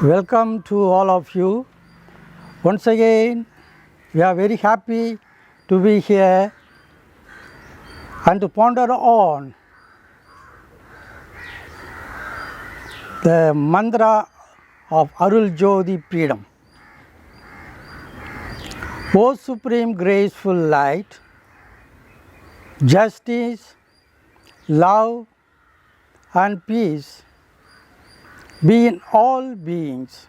Welcome to all of you. Once again, we are very happy to be here and to ponder on the mantra of Arul Jyoti Freedom. O Supreme Graceful Light, justice, love, and peace be in all beings.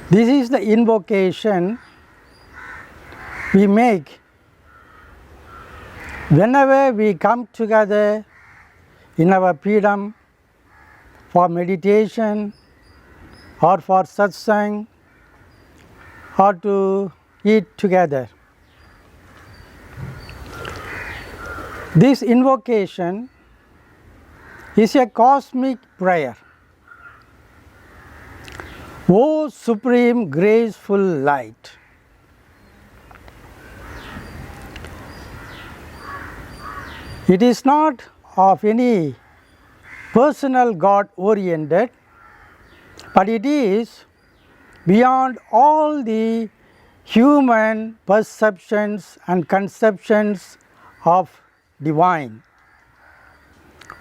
This is the invocation we make whenever we come together in our freedom for meditation or for satsang or to eat together. This invocation is a cosmic prayer. O Supreme Graceful Light, it is not of any personal God oriented, but it is beyond all the human perceptions and conceptions of divine.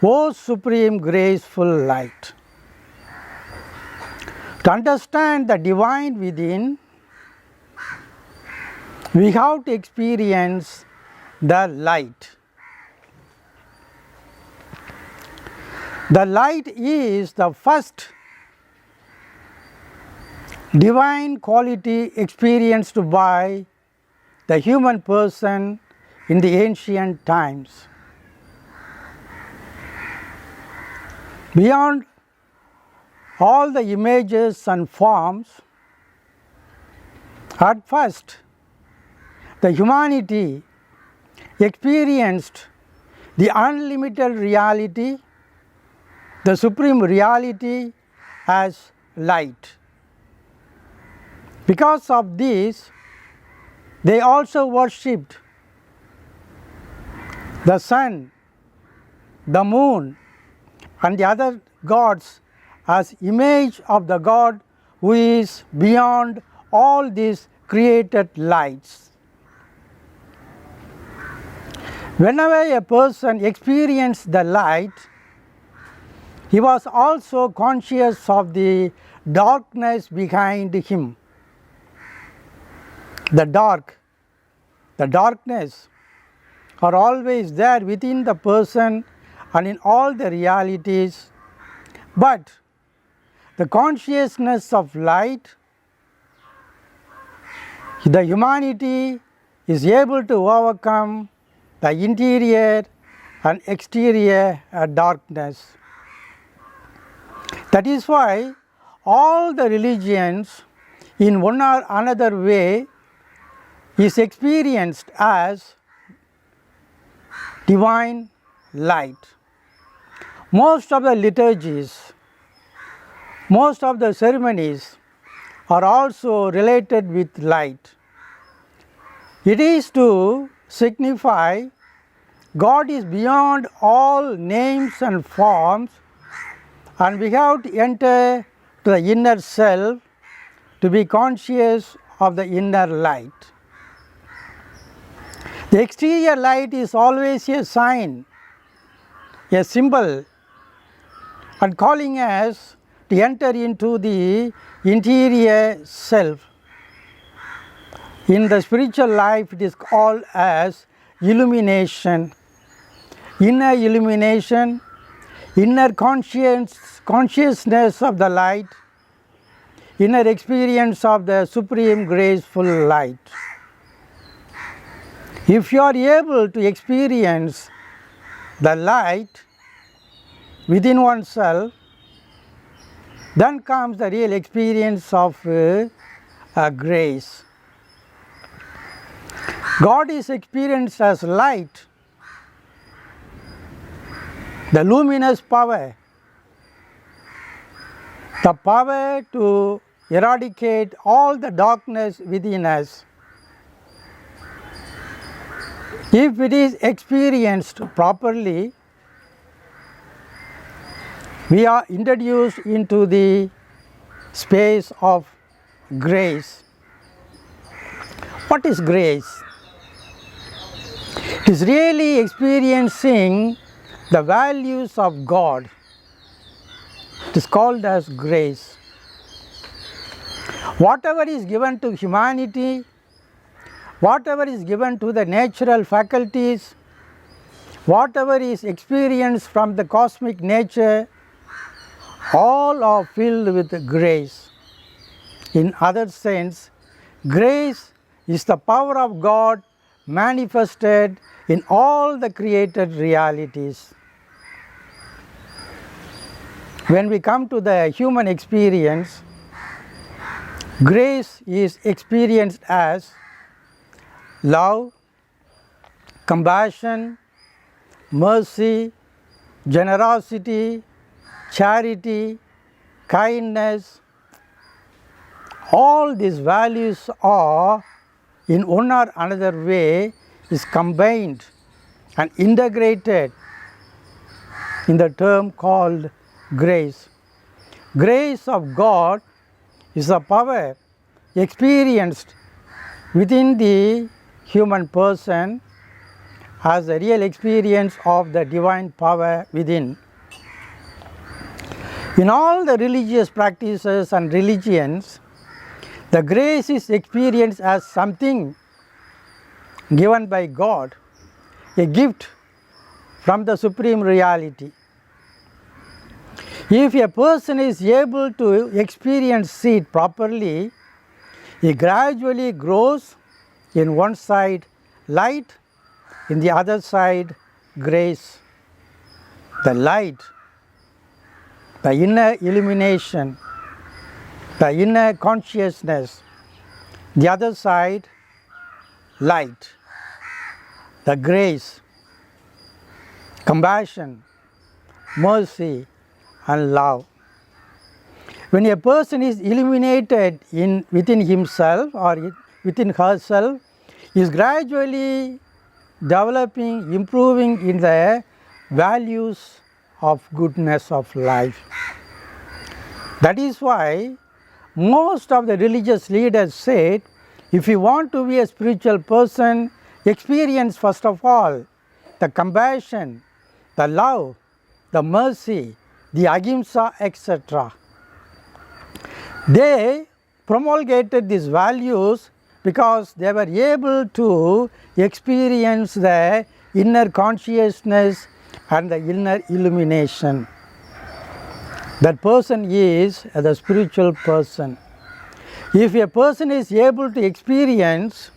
O Supreme Graceful Light. To understand the divine within, we have to experience the light. The light is the first divine quality experienced by the human person in the ancient times. Beyond all the images and forms, at first the humanity experienced the unlimited reality, the supreme reality as light. Because of this, they also worshipped the sun, the moon, and the other gods as image of the God who is beyond all these created lights. Whenever a person experienced the light, he was also conscious of the darkness behind him. The darkness are always there within the person and in all the realities, but the consciousness of light, the humanity is able to overcome the interior and exterior darkness. That is why all the religions in one or another way is experienced as divine light. Most of the liturgies, most of the ceremonies are also related with light. It is to signify God is beyond all names and forms, and we have to enter to the inner self to be conscious of the inner light. The exterior light is always a sign, a symbol, and calling us to enter into the interior self. In the spiritual life, it is called as illumination, inner illumination, inner consciousness of the light, inner experience of the Supreme Graceful Light. If you are able to experience the light within oneself, then comes the real experience of grace. God is experienced as light, the luminous power, the power to eradicate all the darkness within us. If it is experienced properly, we are introduced into the space of grace. What is grace? It is really experiencing the values of God. It is called as grace. Whatever is given to humanity, whatever is given to the natural faculties, whatever is experienced from the cosmic nature, all are filled with grace. In other sense, grace is the power of God manifested in all the created realities. When we come to the human experience, grace is experienced as love, compassion, mercy, generosity, charity, kindness. All these values are in one or another way is combined and integrated in the term called grace. Grace of God is a power experienced within the human person as a real experience of the divine power within. In all the religious practices and religions, the grace is experienced as something given by God, a gift from the supreme reality. If a person is able to experience it properly, he gradually grows in one side light, in the other side grace. The light, the inner illumination, the inner consciousness. The other side light, the grace, compassion, mercy and love. When a person is illuminated within himself or within herself, he is gradually developing, improving in the values of goodness of life. That is why most of the religious leaders said, if you want to be a spiritual person, experience first of all the compassion, the love, the mercy, the ahimsa, etc. They promulgated these values because they were able to experience the inner consciousness and the inner illumination. That person is the spiritual person. If a person is able to experience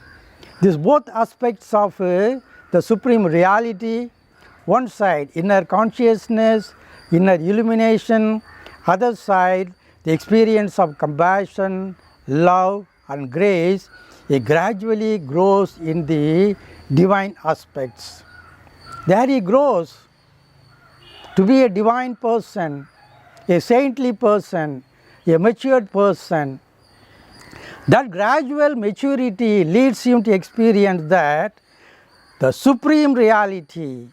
these both aspects of the supreme reality, one side inner consciousness, inner illumination, other side the experience of compassion, love and grace, he gradually grows in the divine aspects. There he grows to be a divine person, a saintly person, a matured person. That gradual maturity leads him to experience that the supreme reality,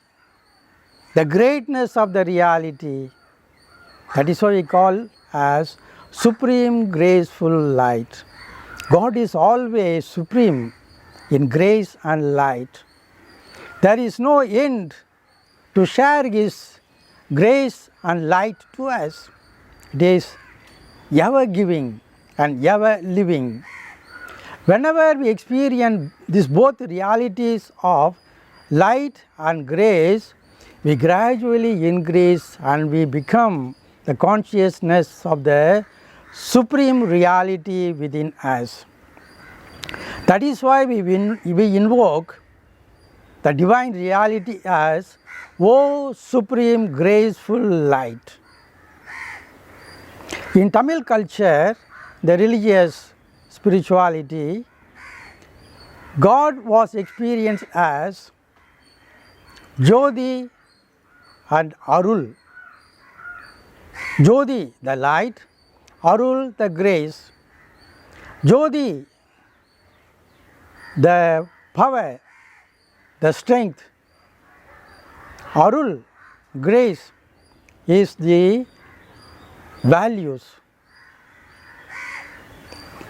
the greatness of the reality, that is what we call as supreme graceful light. God is always supreme in grace and light. There is no end to share His grace and light to us. It is ever giving and ever living. Whenever we experience these both realities of light and grace, we gradually increase and we become the consciousness of the supreme reality within us. That is why we invoke the divine reality as, O Supreme Graceful Light. In Tamil culture, the religious spirituality, God was experienced as Jyoti and Arul. Jyoti, the light, Arul, the grace. Jyoti, the power, the strength. Arul, grace, is the values.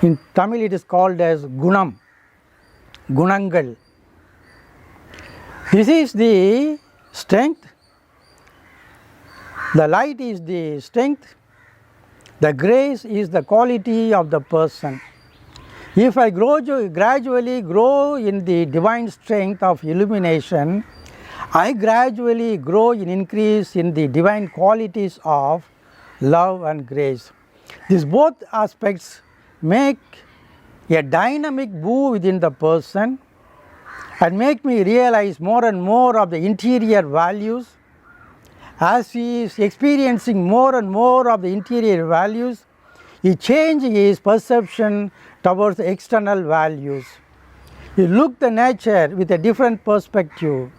In Tamil it is called as Gunam, Gunangal. This is the strength, the light is the strength, the grace is the quality of the person. If I gradually grow in the divine strength of illumination, I gradually grow in increase in the divine qualities of love and grace. These both aspects make a dynamic move within the person and make me realize more and more of the interior values. As he is experiencing more and more of the interior values, he changes his perception towards the external values. He looks the nature with a different perspective.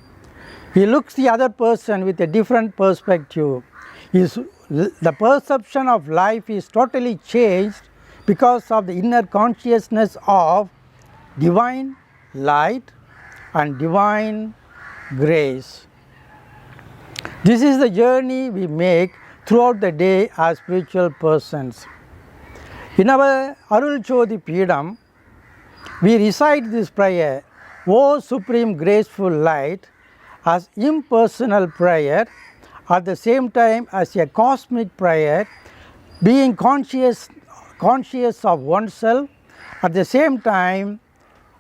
He looks the other person with a different perspective. The perception of life is totally changed because of the inner consciousness of divine light and divine grace. This is the journey we make throughout the day as spiritual persons. In our Arul Jyoti Peedam, we recite this prayer, O Supreme Graceful Light, as impersonal prayer, at the same time as a cosmic prayer, being conscious of oneself, at the same time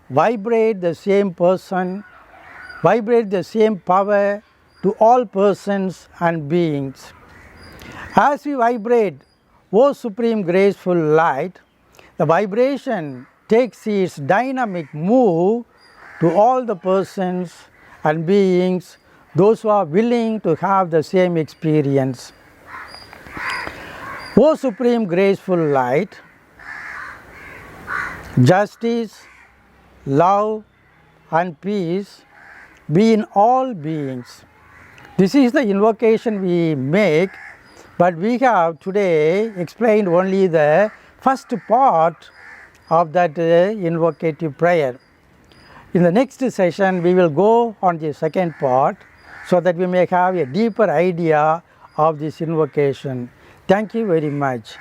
vibrate the same person, vibrate the same power to all persons and beings. As we vibrate, O Supreme Graceful Light, the vibration takes its dynamic move to all the persons and beings, those who are willing to have the same experience. O Supreme Graceful Light, justice, love and peace be in all beings. This is the invocation we make, but we have today explained only the first part of that invocative prayer. In the next session, we will go on the second part so that we may have a deeper idea of this invocation. Thank you very much.